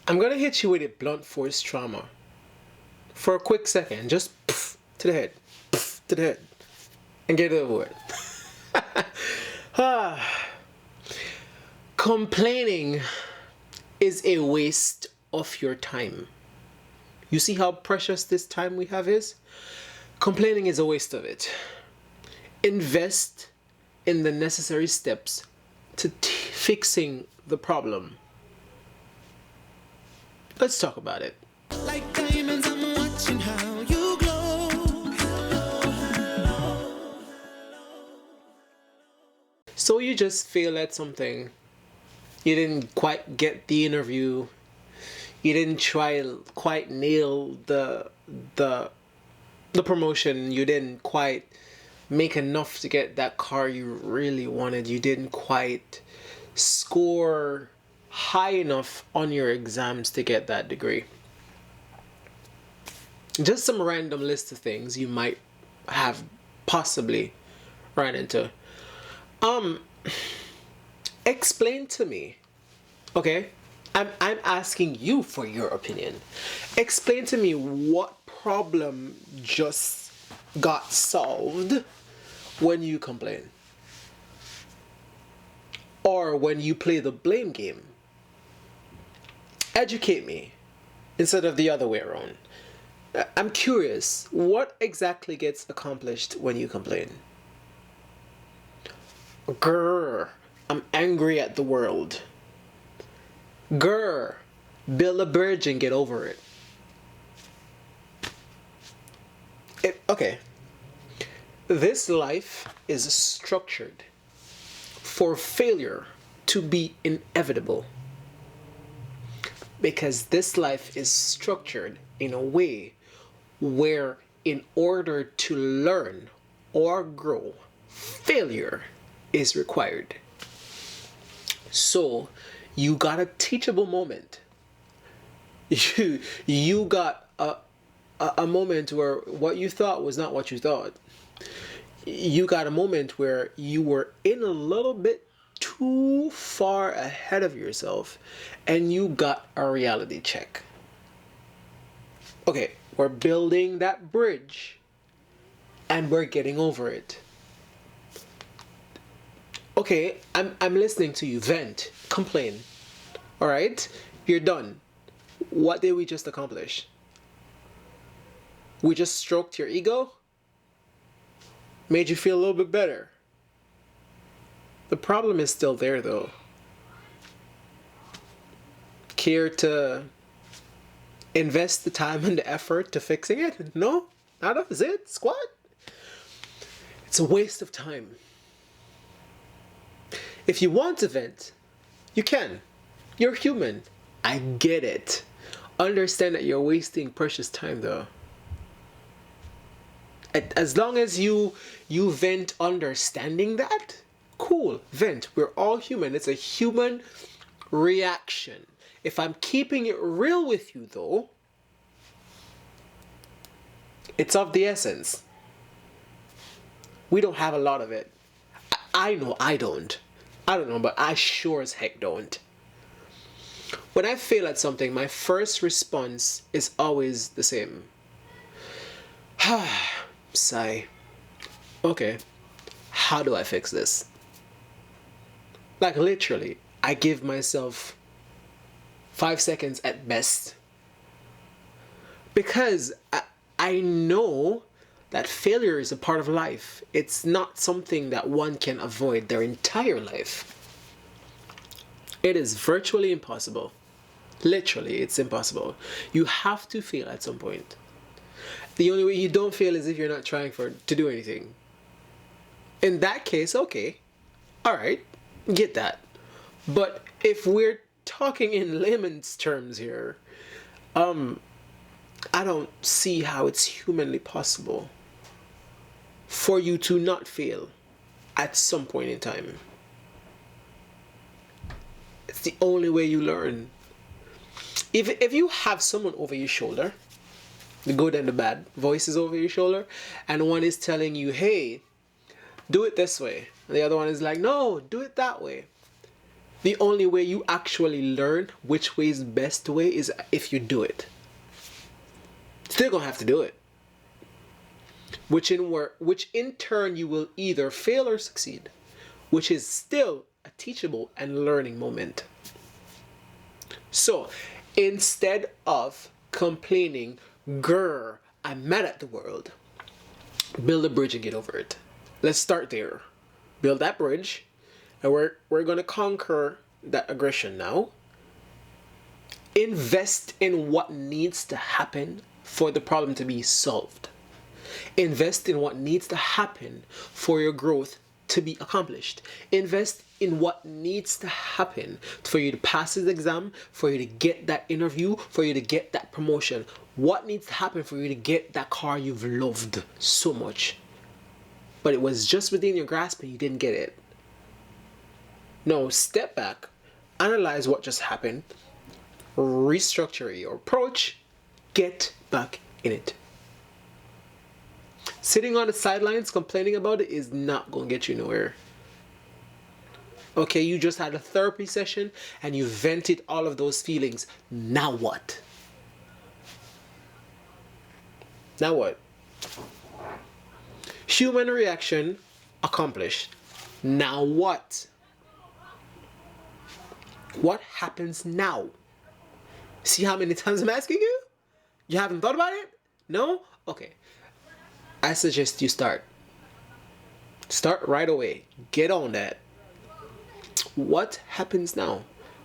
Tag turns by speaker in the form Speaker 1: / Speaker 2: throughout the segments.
Speaker 1: I'm gonna hit you with a blunt force trauma for a quick second, just poof, to the head, poof, to the head, and get it over with. Complaining is a waste of your time. You see how precious this time we have is? Complaining is a waste of it. Invest in the necessary steps to fixing the problem. Let's talk about it. Like diamonds, I'm watching how you glow. So you just fail at something. You didn't quite get the interview. You didn't quite nail the promotion. You didn't quite make enough to get that car you really wanted. You didn't quite score high enough on your exams to get that degree. Just some random list of things you might have possibly run into. Explain to me, okay? I'm asking you for your opinion. Explain to me what problem just got solved when you complain. Or when you play the blame game. Educate me instead of the other way around. I'm curious, what exactly gets accomplished when you complain? Grr, I'm angry at the world. Grr, build a bridge and get over it. Okay. This life is structured for failure to be inevitable. Because this life is structured in a way where in order to learn or grow, failure is required. So you got a teachable moment. You got a moment where what you thought was not what you thought. You got a moment where you were in a little bit too far ahead of yourself and you got a reality check. Okay, we're building that bridge and we're getting over it. Okay, I'm listening to you. Vent, complain. All right, you're done. What did we just accomplish? We just stroked your ego? Made you feel a little bit better. The problem is still there though. Care to invest the time and the effort to fixing it? No? Not of it? Squat? It's a waste of time. If you want to vent, you can. You're human. I get it. Understand that you're wasting precious time though. As long as you vent understanding that, cool, vent. We're all human. It's a human reaction. If I'm keeping it real with you though, it's of the essence. We don't have a lot of it. I know I don't. I don't know, but I sure as heck don't. When I fail at something, my first response is always the same. Sigh. Okay, how do I fix this? Like literally, I give myself 5 seconds at best. Because I know that failure is a part of life. It's not something that one can avoid their entire life. It is virtually impossible. Literally, it's impossible. You have to fail at some point. The only way you don't fail is if you're not trying to do anything. In that case, okay. Alright, get that. But if we're talking in layman's terms here, I don't see how it's humanly possible for you to not fail at some point in time. It's the only way you learn. If you have someone over your shoulder, the good and the bad voices over your shoulder, and one is telling you, hey, do it this way, and the other one is like, no, do it that way. The only way you actually learn which way is the best way is if you do it. Still gonna have to do it. Which in turn you will either fail or succeed, which is still a teachable and learning moment. So instead of complaining, grr, I'm mad at the world, build a bridge and get over it. Let's start there. Build that bridge, and we're gonna conquer that aggression now. Invest in what needs to happen for the problem to be solved. Invest in what needs to happen for your growth to be accomplished. Invest in what needs to happen for you to pass this exam, for you to get that interview, for you to get that promotion. What needs to happen for you to get that car you've loved so much, but it was just within your grasp and you didn't get it? No, step back, analyze what just happened, restructure your approach, get back in it. Sitting on the sidelines complaining about it is not going to get you nowhere. Okay, you just had a therapy session and you vented all of those feelings. Now what? Now what? Human reaction accomplished. Now what? What happens now? See how many times I'm asking you? You haven't thought about it? No? Okay. I suggest you start. Start right away. Get on that. What happens now?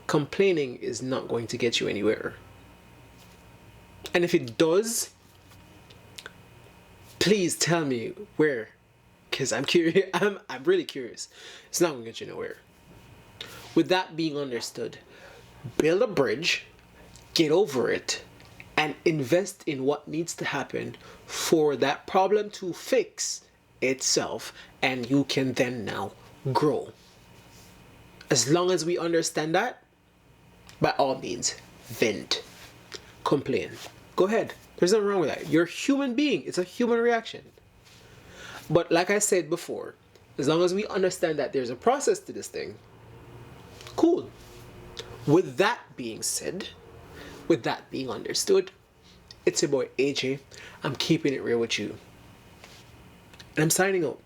Speaker 1: Complaining is not going to get you anywhere. And if it does, please tell me where. Because I'm curious. I'm really curious. It's not going to get you nowhere. With that being understood, build a bridge, get over it, and invest in what needs to happen for that problem to fix itself, and you can then now grow. As long as we understand that, by all means, vent, complain. Go ahead. There's nothing wrong with that. You're a human being. It's a human reaction. But like I said before, as long as we understand that there's a process to this thing, cool. With that being said, with that being understood, it's your boy AJ. I'm keeping it real with you. And I'm signing out.